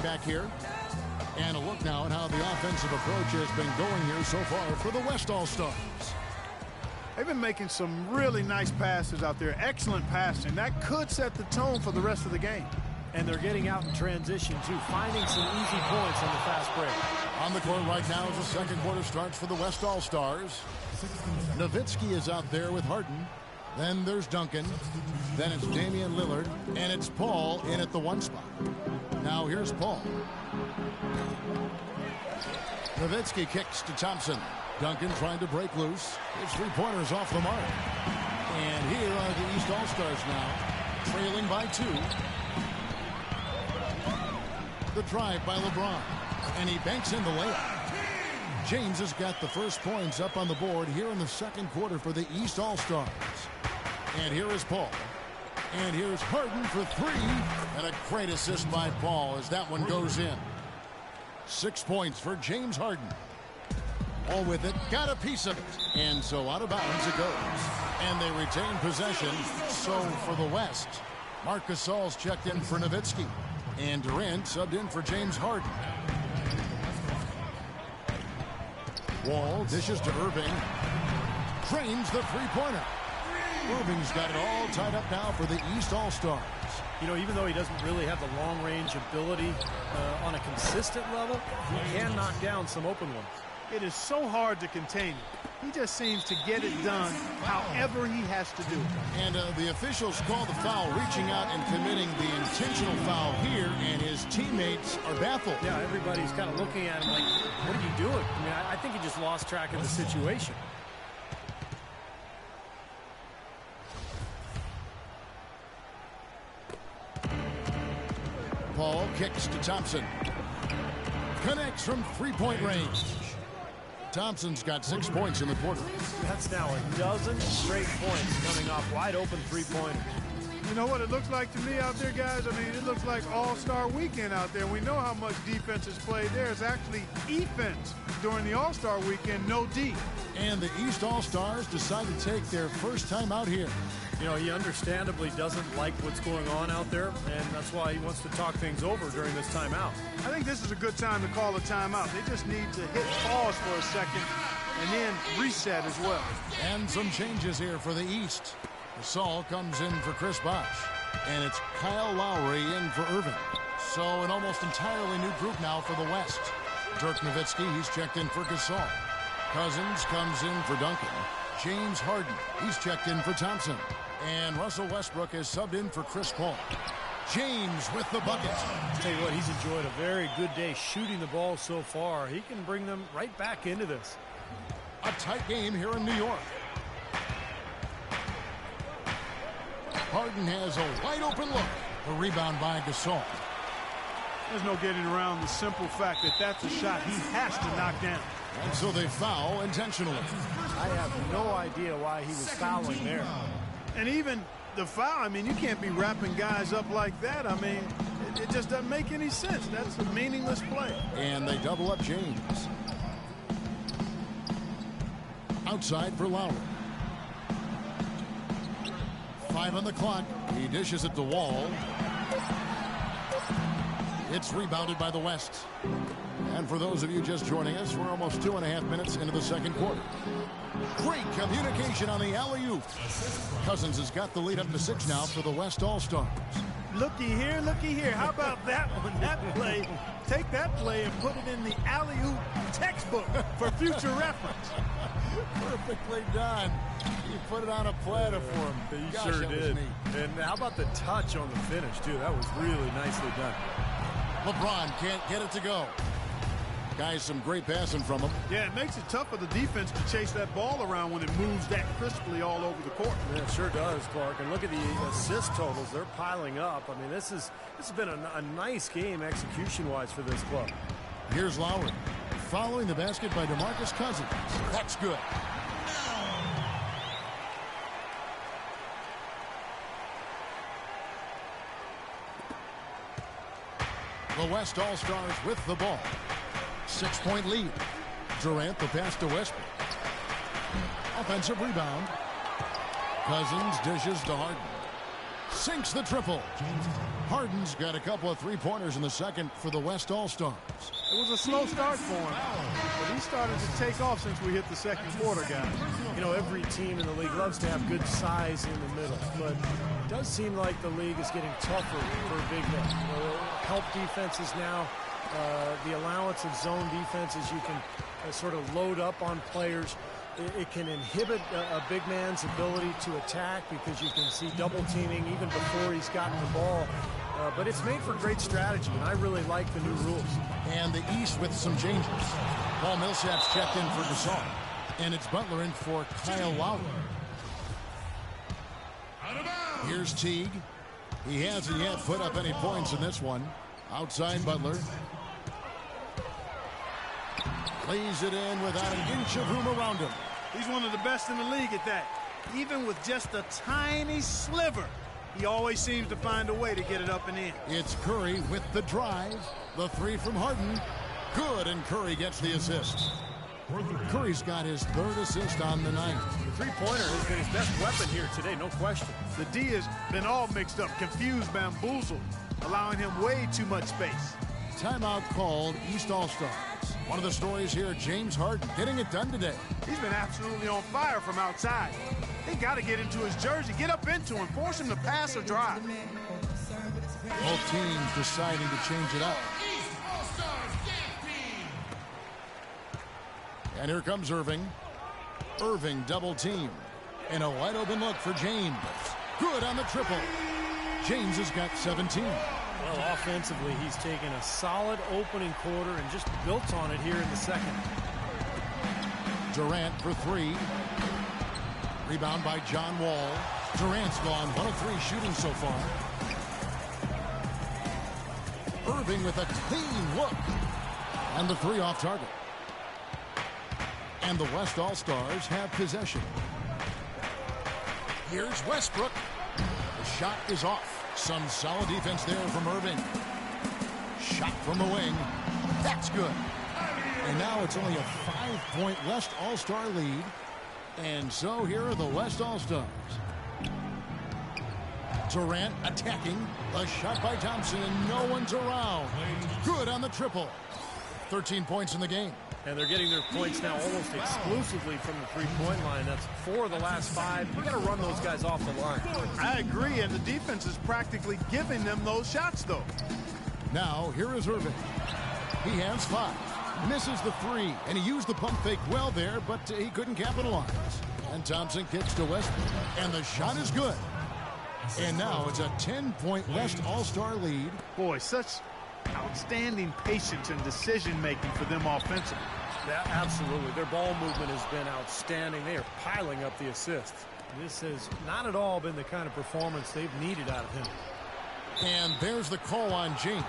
back here. And a look now at how the offensive approach has been going here so far for the West All-Stars. They've been making some really nice passes out there. Excellent passing. That could set the tone for the rest of the game. And they're getting out in transition, too, finding some easy points on the fast break. On the court right now as the second quarter starts for the West All-Stars. Nowitzki is out there with Harden. Then there's Duncan. Then it's Damian Lillard. And it's Paul in at the 1 spot. Now here's Paul. Nowitzki kicks to Thompson. Duncan trying to break loose. His three-pointers off the mark. And here are the East All-Stars now, trailing by 2. The drive by LeBron. And he banks in the layup. James has got the first points up on the board here in the second quarter for the East All-Stars. And here is Paul. And here's Harden for 3. And a great assist by Paul as that one goes in. 6 points for James Harden. All with it, got a piece of it. And so out of bounds it goes. And they retain possession. So for the West, Marc Gasol's checked in for Nowitzki. And Durant subbed in for James Harden. Wall dishes to Irving. Drains the three-pointer. Irving's got it all tied up now for the East All-Stars. You know, even though he doesn't really have the long-range ability on a consistent level, he can knock down some open ones. It is so hard to contain him. He just seems to get it done however he has to do it. And the officials call the foul, reaching out and committing the intentional foul here, and his teammates are baffled. Yeah, everybody's kind of looking at him like, what are you doing? I mean, I think he just lost track of the situation. Paul kicks to Thompson. Connects from three-point range. Thompson's got 6 points in the quarter. That's now a dozen straight points coming off wide open three-pointers. You know what it looks like to me out there, guys? I mean, it looks like All-Star Weekend out there. We know how much defense is played there. It's actually offense during the All-Star Weekend, no D. And the East All-Stars decide to take their first time out here. You know, he understandably doesn't like what's going on out there, and that's why he wants to talk things over during this timeout. I think this is a good time to call a timeout. They just need to hit pause for a second and then reset as well. And some changes here for the East. Gasol comes in for Chris Bosh, and it's Kyle Lowry in for Irving. So an almost entirely new group now for the West. Dirk Nowitzki, he's checked in for Gasol. Cousins comes in for Duncan. James Harden, he's checked in for Thompson. And Russell Westbrook is subbed in for Chris Paul. James with the bucket. I'll tell you what, he's enjoyed a very good day shooting the ball so far. He can bring them right back into this. A tight game here in New York. Harden has a wide open look. A rebound by Gasol. There's no getting around the simple fact that that's a shot he has to knock down. And so they foul intentionally. I have no idea why he was fouling there. And even the foul, I mean, you can't be wrapping guys up like that. I mean, it just doesn't make any sense. That's a meaningless play. And they double up James. Outside for Lowry. 5 on the clock. He dishes it to Wall. It's rebounded by the West. And for those of you just joining us, we're almost 2.5 minutes into the second quarter. Great communication on the alley-oop. Cousins has got the lead up to 6 now for the West All-Stars. Looky here. How about that one? That play, take that play and put it in the alley-oop textbook for future reference. Perfectly done. You put it on a platter for him. He Gosh, sure that was did. neat. And how about the touch on the finish, too? That was really nicely done. LeBron can't get it to go. Guys, some great passing from him. Yeah, it makes it tough for the defense to chase that ball around when it moves that crisply all over the court. Yeah, it sure does, Clark. And look at the assist totals. They're piling up. I mean, this has been a nice game execution-wise for this club. Here's Lowry. Following the basket by DeMarcus Cousins. That's good. The West All-Stars with the ball. 6-point lead. Durant the pass to Westbrook. Offensive rebound. Cousins dishes to Harden. Sinks the triple. Harden's got a couple of three-pointers in the second for the West All-Stars. It was a slow start for him, but he started to take off since we hit the second quarter, guys. You know, every team in the league loves to have good size in the middle, but it does seem like the league is getting tougher for big men. You know, help defenses now, the allowance of zone defenses, you can sort of load up on players. It can inhibit a big man's ability to attack because you can see double teaming even before he's gotten the ball. But it's made for great strategy, and I really like the new rules. And the East with some changes. Paul Millsap's checked in for Gasol. And it's Butler in for Kyle Lowry. Here's Teague. He hasn't yet put up any points in this one. Outside Butler. Lays it in without an inch of room around him. He's one of the best in the league at that. Even with just a tiny sliver, he always seems to find a way to get it up and in. It's Curry with the drive. The three from Harden. Good, and Curry gets the assist. Curry's got his third assist on the night. The three-pointer has been his best weapon here today, no question. The D has been all mixed up, confused, bamboozled, allowing him way too much space. Timeout called East All-Stars. One of the stories here, James Harden getting it done today. He's been absolutely on fire from outside. They got to get into his jersey, get up into him, force him to pass or drive. Both teams deciding to change it up. And here comes Irving. Irving double team. And a wide open look for James. Good on the triple. James has got 17. Well, offensively, he's taken a solid opening quarter and just built on it here in the second. Durant for three. Rebound by John Wall. Durant's gone 1 of 3 shooting so far. Irving with a clean look. And the three off target. And the West All-Stars have possession. Here's Westbrook. The shot is off. Some solid defense there from Irving. Shot from the wing. That's good. And now it's only a 5-point West All-Star lead. And so here are the West All-Stars. Durant attacking. A shot by Thompson, and no one's around. Good on the triple. 13 points in the game. And they're getting their points now almost exclusively from the three-point line. That's 4 of the last 5. You got to run those guys off the line. I agree, and the defense is practically giving them those shots, though. Now, here is Irving. He has 5. Misses the 3, and he used the pump fake well there, but he couldn't capitalize. And Thompson kicks to Westbrook, and the shot is good. And now it's a 10-point West All-Star lead. Boy, such outstanding patience and decision-making for them offensively. Yeah, absolutely. Their ball movement has been outstanding. They are piling up the assists. This has not at all been the kind of performance they've needed out of him. And there's the call on James.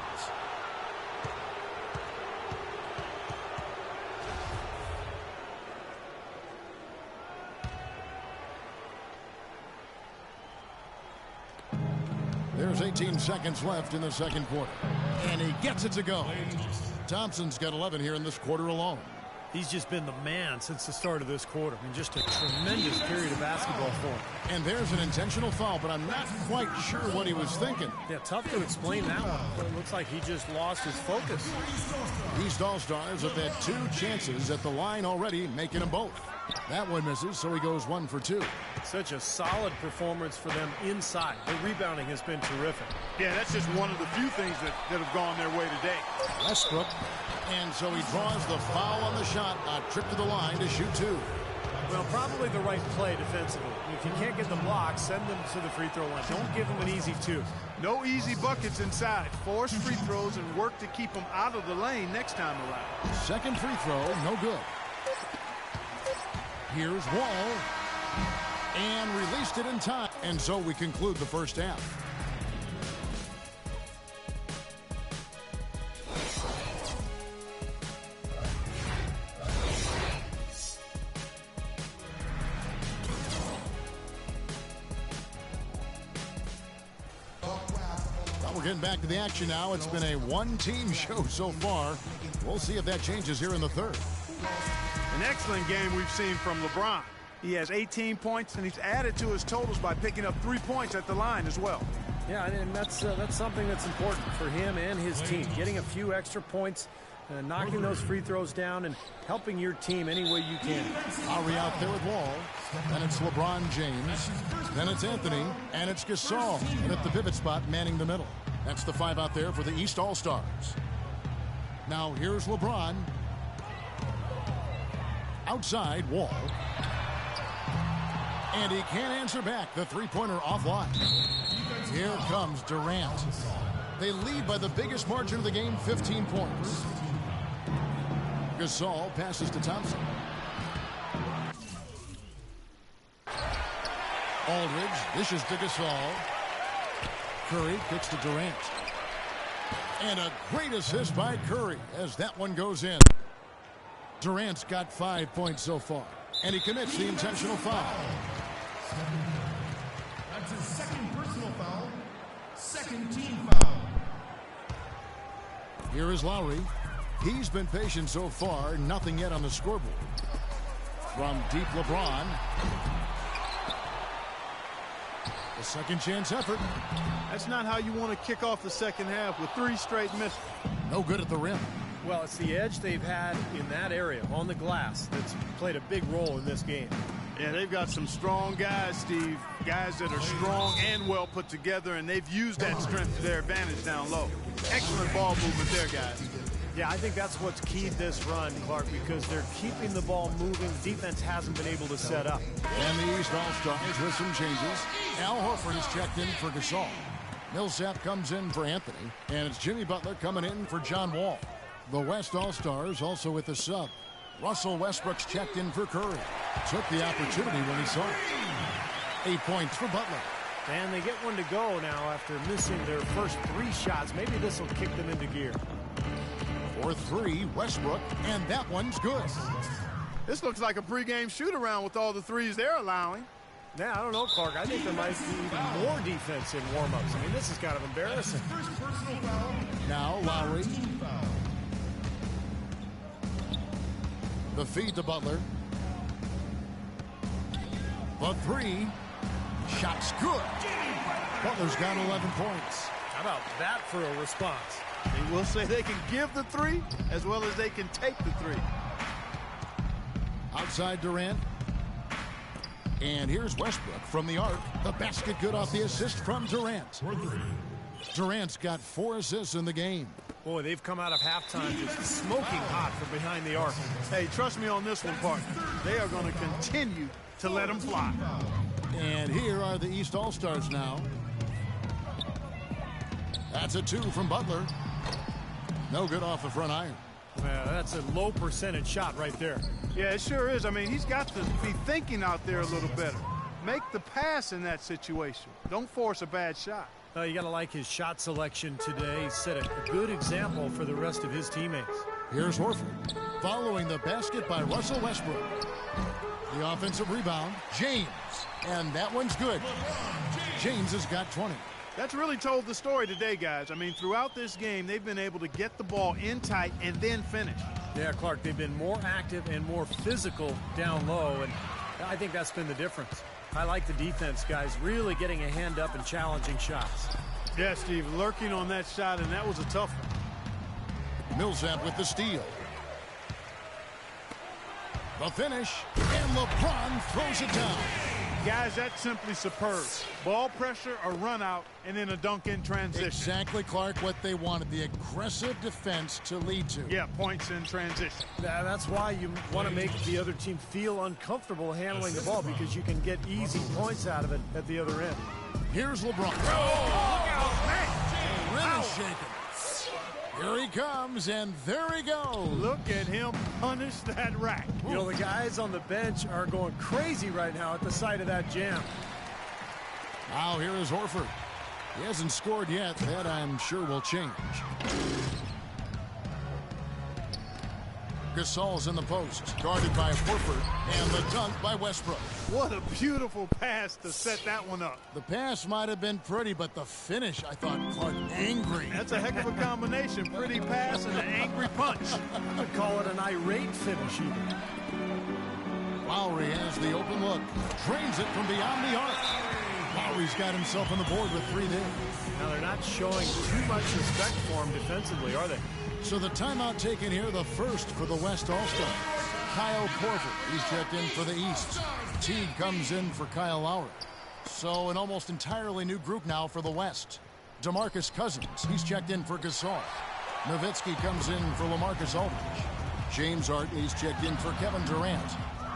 There's 18 seconds left in the second quarter. And he gets it to go. Thompson's got 11 here in this quarter alone. He's just been the man since the start of this quarter. I mean, just a tremendous period of basketball for him. And there's an intentional foul, but I'm not quite sure what he was thinking. Yeah, tough to explain that one. But it looks like he just lost his focus. East All-Stars have had 2 chances at the line already, making them both. That one misses, so he goes 1 for 2. Such a solid performance for them inside. The rebounding has been terrific. Yeah, that's just one of the few things that have gone their way today. Westbrook, and so he draws the foul on the shot, a trip to the line to shoot 2. Well, probably the right play defensively. If you can't get the block, send them to the free throw line. Don't give them an easy 2. No easy buckets inside. Force free throws and work to keep them out of the lane next time around. Second free throw, no good. Here's Wall. And released it in time. And so we conclude the first half. Well, we're getting back to the action now. It's been a one-team show so far. We'll see if that changes here in the third. An excellent game we've seen from LeBron. He has 18 points, and he's added to his totals by picking up 3 points at the line as well. Yeah, and that's something that's important for him and his team. Getting a few extra points, knocking those free throws down, and helping your team any way you can. Lowry out there with Wall. Then it's LeBron James. Then it's Anthony. And it's Gasol. And at the pivot spot, manning the middle. That's the 5 out there for the East All-Stars. Now here's LeBron. Outside, Wall. And he can't answer back. The three-pointer offline. Here comes Durant. They lead by the biggest margin of the game, 15 points. Gasol passes to Thompson. Aldridge dishes to Gasol. Curry kicks to Durant. And a great assist by Curry as that one goes in. Durant's got 5 points so far. And he commits the intentional foul. That's his second personal foul. Second team foul. Here is Lowry. He's been patient so far. Nothing yet on the scoreboard. From deep, LeBron. A second chance effort. That's not how you want to kick off the second half with 3 straight misses. No good at the rim. Well, it's the edge they've had in that area on the glass that's played a big role in this game. Yeah, they've got some strong guys, Steve. Guys that are strong and well put together, and they've used that strength to their advantage down low. Excellent ball movement there, guys. Yeah, I think that's what's keyed this run, Clark, because they're keeping the ball moving. Defense hasn't been able to set up. And the East All-Stars with some changes. Al Horford is checked in for Gasol. Millsap comes in for Anthony. And it's Jimmy Butler coming in for John Wall. The West All-Stars also with a sub. Russell Westbrook's checked in for Curry. Took the opportunity when he saw it. 8 points for Butler. And they get one to go now after missing their first 3 shots. Maybe this will kick them into gear. For 3, Westbrook, and that one's good. This looks like a pregame shoot-around with all the threes they're allowing. Yeah, I don't know, Clark. I think there might be even more defense in warm-ups. I mean, this is kind of embarrassing. First personal foul. Now Lowry. Team foul. The feed to Butler. The 3. Shot's good. Butler's got 11 points. How about that for a response? They will say they can give the 3 as well as they can take the 3. Outside Durant. And here's Westbrook from the arc. The basket good off the assist from Durant. Durant's got 4 assists in the game. Boy, they've come out of halftime just smoking hot from behind the arc. Hey, trust me on this one, partner. They are going to continue to let them fly. And here are the East All-Stars now. That's a 2 from Butler. No good off the front iron. That's a low percentage shot right there. Yeah, it sure is. I mean, he's got to be thinking out there a little better. Make the pass in that situation. Don't force a bad shot. You got to like his shot selection today. He set a good example for the rest of his teammates. Here's Horford. Following the basket by Russell Westbrook. The offensive rebound, James. And that one's good. James has got 20. That's really told the story today, guys. I mean, throughout this game, they've been able to get the ball in tight and then finish. Yeah, Clark, they've been more active and more physical down low, and I think that's been the difference. I like the defense, guys, really getting a hand up and challenging shots. Yeah, Steve, lurking on that shot, and that was a tough one. Millsap with the steal. The finish, and LeBron throws it down. Guys, that's simply superb. Ball pressure, a run out, and then a dunk in transition. Exactly, Clark, what they wanted. The aggressive defense to lead to. Yeah, points in transition. That's why you want to make the other team feel uncomfortable handling the ball, because you can get easy points out of it at the other end. Here's LeBron. Oh, look out, man. Rim is shaken. Here he comes, and there he goes. Look at him punish that rack. You know, the guys on the bench are going crazy right now at the sight of that jam. Now here is Horford. He hasn't scored yet. That, I'm sure, will change. Gasol's in the post, guarded by Horford, and the dunk by Westbrook. What a beautiful pass to set that one up. The pass might have been pretty, but the finish, I thought, Clark, angry. That's a heck of a combination. Pretty pass and an angry punch. I would call it an irate finish even. Lowry has the open look. Drains it from beyond the arc. Lowry's got himself on the board with 3 there. Now they're not showing too much respect for him defensively, are they? So the timeout taken here, the first for the West All-Stars. Kyle Korver, he's checked in for the East. Teague comes in for Kyle Lowry. So an almost entirely new group now for the West. DeMarcus Cousins, he's checked in for Gasol. Nowitzki comes in for LaMarcus Aldridge. James Harden, he's checked in for Kevin Durant.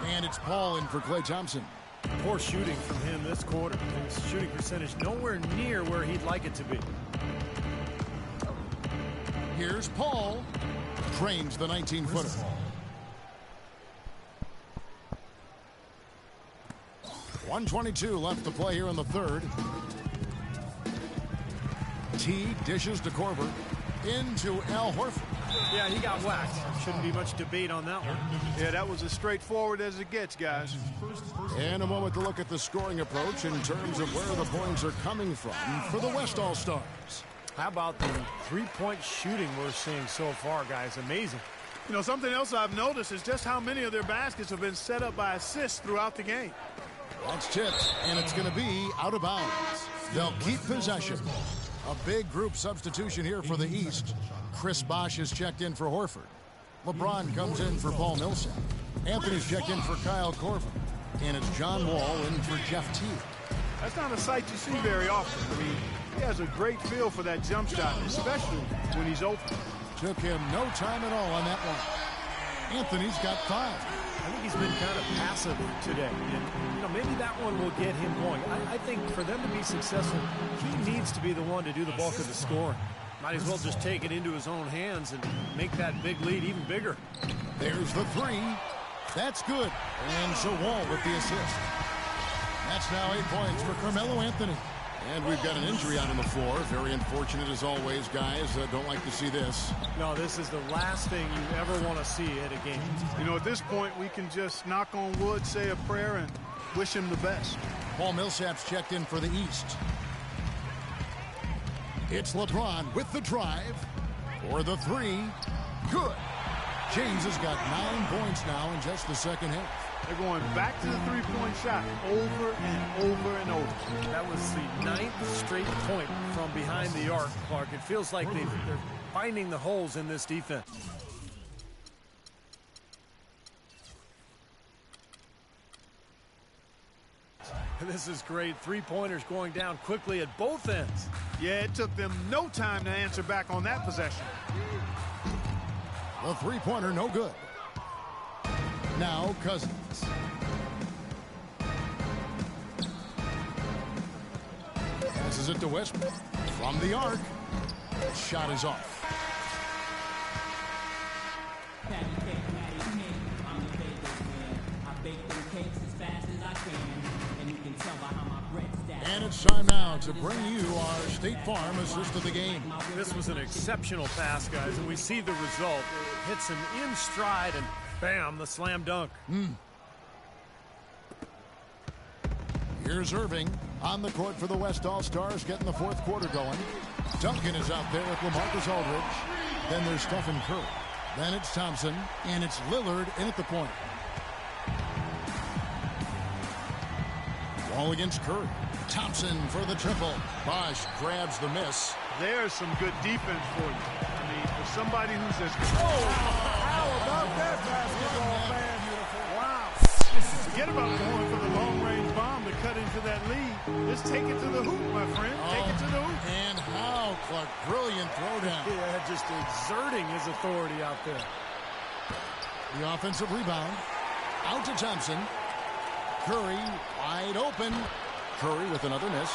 And it's Paul in for Klay Thompson. Poor shooting from him this quarter. His shooting percentage nowhere near where he'd like it to be. Here's Paul. Drains the 19-footer. .122 left to play here in the third. Teague dishes to Korver. Into Al Horford. Yeah, he got whacked. Shouldn't be much debate on that one. Yeah, that was as straightforward as it gets, guys. And a moment to look at the scoring approach in terms of where the points are coming from for the West All-Stars. How about the three-point shooting we're seeing so far, guys? Amazing. You know, something else I've noticed is just how many of their baskets have been set up by assists throughout the game. That's tipped, and it's going to be out of bounds. They'll keep possession. A big group substitution here for the East. Chris Bosh is checked in for Horford. LeBron comes in for Paul Millsap. Anthony's checked in for Kyle Korver. And it's John Wall in for Jeff Teague. That's not a sight you see very often. I mean, he has a great feel for that jump shot, especially when he's open. Took him no time at all on that one. Anthony's got 5. I think he's been kind of passive today. And, you know, maybe that one will get him going. I think for them to be successful, he needs to be the one to do the bulk of the scoring. Might as well just take it into his own hands and make that big lead even bigger. There's the 3. That's good. And so Wall with the assist. That's now 8 points for Carmelo Anthony. And we've got an injury out on the floor. Very unfortunate as always, guys. Don't like to see this. No, this is the last thing you ever want to see at a game. You know, at this point, we can just knock on wood, say a prayer, and wish him the best. Paul Millsap's checked in for the East. It's LeBron with the drive for the 3. Good. James has got 9 points now in just the second half. They're going back to the three-point shot over and over and over. That was the 9th straight point from behind the arc, Clark. It feels like they're finding the holes in this defense. This is great. Three-pointers going down quickly at both ends. Yeah, it took them no time to answer back on that possession. The three-pointer no good. Now Cousins. Passes it to Westbrook. From the arc. Shot is off. And it's time now to bring you our State Farm assist of the game. This was an exceptional pass, guys, and we see the result. It hits him in stride, and bam, the slam dunk. Here's Irving on the court for the West All-Stars, getting the fourth quarter going. Duncan is out there with LaMarcus Aldridge. Then there's Stephen Curry. Then it's Thompson, and it's Lillard in at the point. Wall against Curry. Thompson for the triple. Bosh grabs the miss. There's some good defense for you. I mean, for somebody who's as... Oh, how about that basketball, man? Wow. Forget about going for the long-range bomb to cut into that lead. Just take it to the hoop, my friend. Take it to the hoop. And how, Clark. Brilliant throwdown. Yeah, just exerting his authority out there. The offensive rebound. Out to Thompson. Curry wide open. Curry with another miss.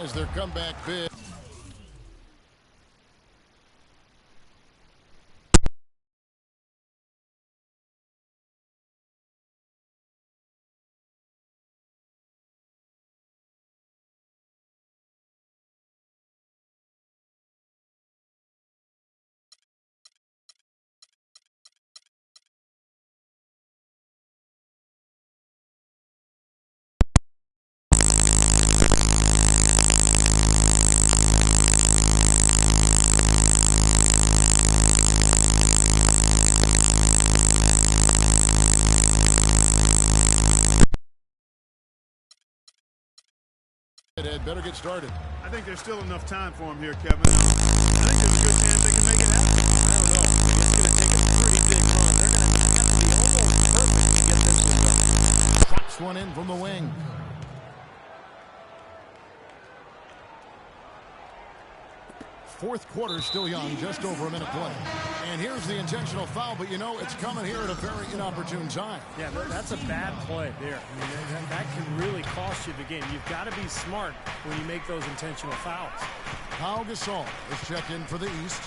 As their comeback bid. Ed better get started. I think there's still enough time for him here, Kevin. I think there's a good chance they can make it happen. I don't know. It's going to take a pretty big run. They're going to have to be almost perfect to get this one done. Drops one in from the wing. Fourth quarter still young, just over a minute play. And here's the intentional foul, but you know it's coming here at a very inopportune time. Yeah, that's a bad play there. I mean, that can really cost you the game. You've got to be smart when you make those intentional fouls. Pau Gasol is checked in for the East.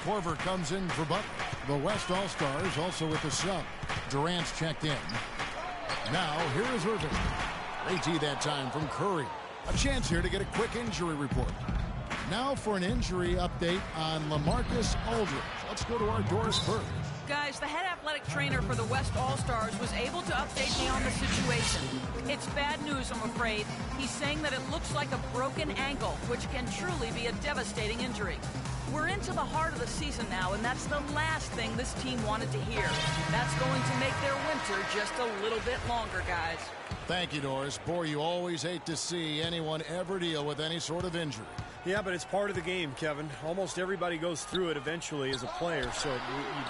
Korver comes in for Butler. The West All-Stars also with the sub. Durant's checked in. Now, here is Irving. They tee that time from Curry. A chance here to get a quick injury report. Now for an injury update on LaMarcus Aldridge. Let's go to our Doris first. Guys, the head athletic trainer for the West All-Stars was able to update me on the situation. It's bad news, I'm afraid. He's saying that it looks like a broken ankle, which can truly be a devastating injury. We're into the heart of the season now, and that's the last thing this team wanted to hear. That's going to make their winter just a little bit longer, guys. Thank you, Doris. Boy, you always hate to see anyone ever deal with any sort of injury. Yeah, but it's part of the game, Kevin. Almost everybody goes through it eventually as a player, so you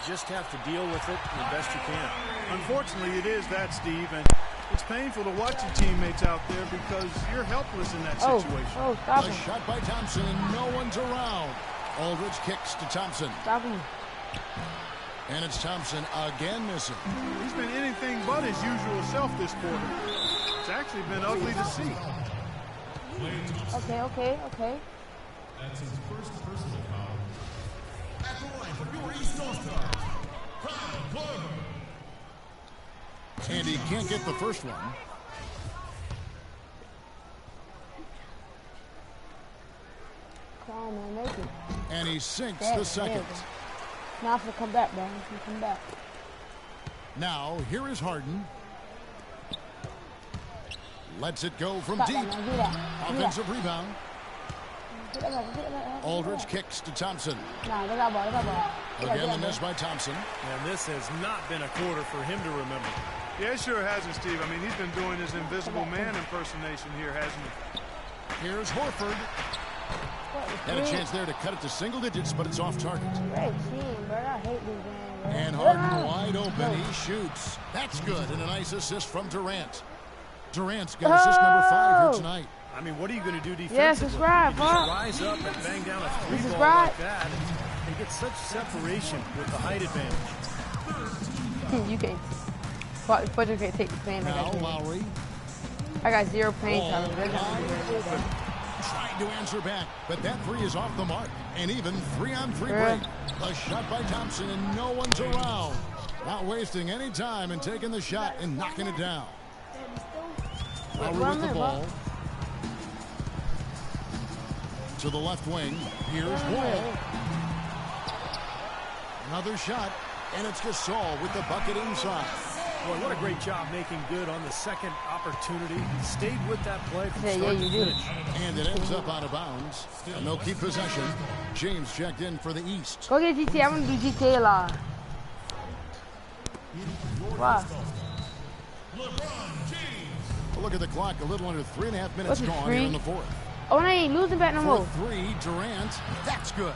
just have to deal with it the best you can. Unfortunately, it is that, Steve, and it's painful to watch your teammates out there because you're helpless in that situation. Stop A him. shot by Thompson, and no one's around. Aldridge kicks to Thompson. Stop him. And it's Thompson again missing. He's been anything but his usual self this quarter. It's actually been ugly to see. Okay. That's his first personal foul. At the line for your East All-Stars, Kyle Korver. And he can't get the first one. Come on, man, make it. And he sinks There, the second. Now I'm gonna come back, bro. I'm gonna come back. Now, here is Harden. Lets it go from Stop deep. that, man. Do that. Offensive rebound. Get that ball. Aldridge kicks to Thompson. Nah, get that ball. Again, the miss by Thompson. And this has not been a quarter for him to remember. Yeah, it sure hasn't, Steve. I mean, he's been doing his invisible man impersonation here, hasn't he? Here's Horford. Had a chance there to cut it to single digits, but it's off target. Great team, bro. I hate these games, bro. And Harden wide open. He shoots. That's good. And a nice assist from Durant. Durant's got assist number 5 here tonight. I mean, what are you going to do defensively? Yeah, subscribe, you just huh? rise up and bang down a three ball Subscribe. like that. And they get such separation with the height advantage. You can't. But you can't take the pain. Now Lowry. I got 0 pain Ball tolerance. They're gonna do wide it. open. Trying to answer back, but that three is off the mark. And even 3-on-3 Yeah. break. A shot by Thompson, and no one's around. Not wasting any time and taking the shot and knocking it down. Lowry with the ball. To the left wing. Here's Wall. Another shot, and it's Gasol with the bucket inside. Boy, what a great job making good on the second opportunity. Stayed with that play from Yeah, start you to did. finish. And it ends up out of bounds. And they'll keep possession. James checked in for the East. Go get GTA. I'm gonna do GTA live. Wow. Look at the clock. A little under 3.5 minutes What's it, gone free? here in the fourth. Oh, and I ain't losing back no For more. 3, Durant. That's good.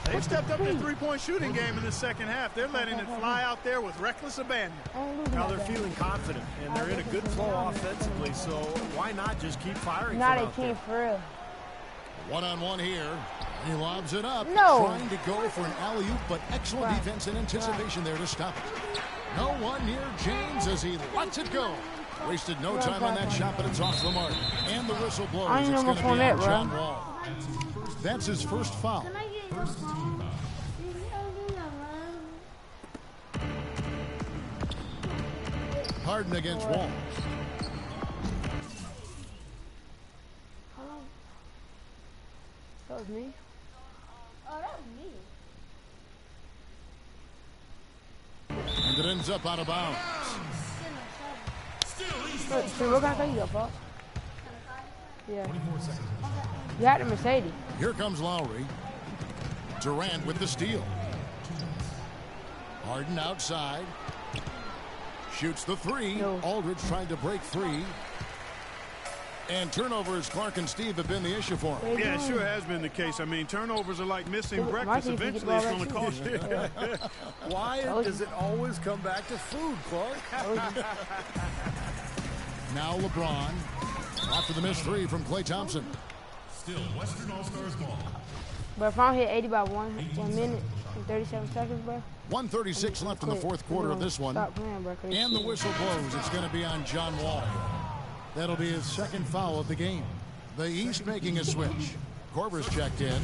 They've stepped up their three-point shooting game in the second half. They're letting it fly out there with reckless abandon. I ain't losing Now back they're there. feeling confident, and they're in a good flow offensively, so why not just keep firing Now from they out there? can't for real. One-on-one here. He lobs it up. No. Trying to go for an alley-oop, but excellent defense and anticipation there to stop it. No one near James as he lets it go. Wasted no time on that shot, but it's off the mark. And the whistle blows. I ain't It's no going to more be for on that, John bro. Wall. That's his first foul. Harden against Wall. That was me. Oh, that was me. And it ends up out of bounds. So what kind of car you got, Pop? Yeah. You had the Mercedes. Here comes Lowry. Durant with the steal. Harden outside. Shoots the three. No. Aldridge trying to break free. And turnovers, Clark and Steve, have been the issue for him. Yeah, it sure has been the case. I mean, turnovers are like missing breakfast. Eventually, it's going to cost you. Why does it always come back to food, Clark? Now LeBron. After the missed three from Klay Thompson. Still Western All-Stars ball. But if I don't hit 80 by 1 minute and 37 seconds, bro. 1:36 left in the fourth quarter of this one. Stop playing, bro. And the whistle blows. It's going to be on John Wall. That'll be his second foul of the game. The East making a switch. Korver's checked in.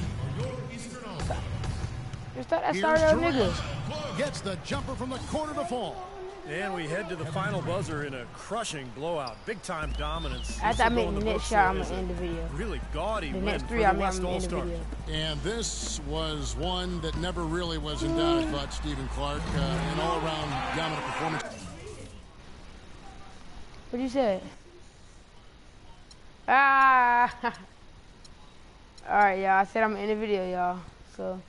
Just thought that started out, nigga. Gets the jumper from the corner to fall. And we head to the final buzzer in a crushing blowout. Big-time dominance. After I make the next shot, I'm going to end the video. Really gaudy The win next for three, the I'm West going to end the All-Stars. video. And this was one that never really was in doubt, I thought, Stephen Clark. An all-around dominant performance. What you say? Ah! Alright, y'all. I said I'm in the video, y'all. So,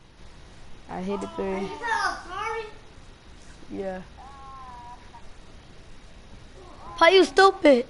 I hit the three. Yeah. Why you stupid?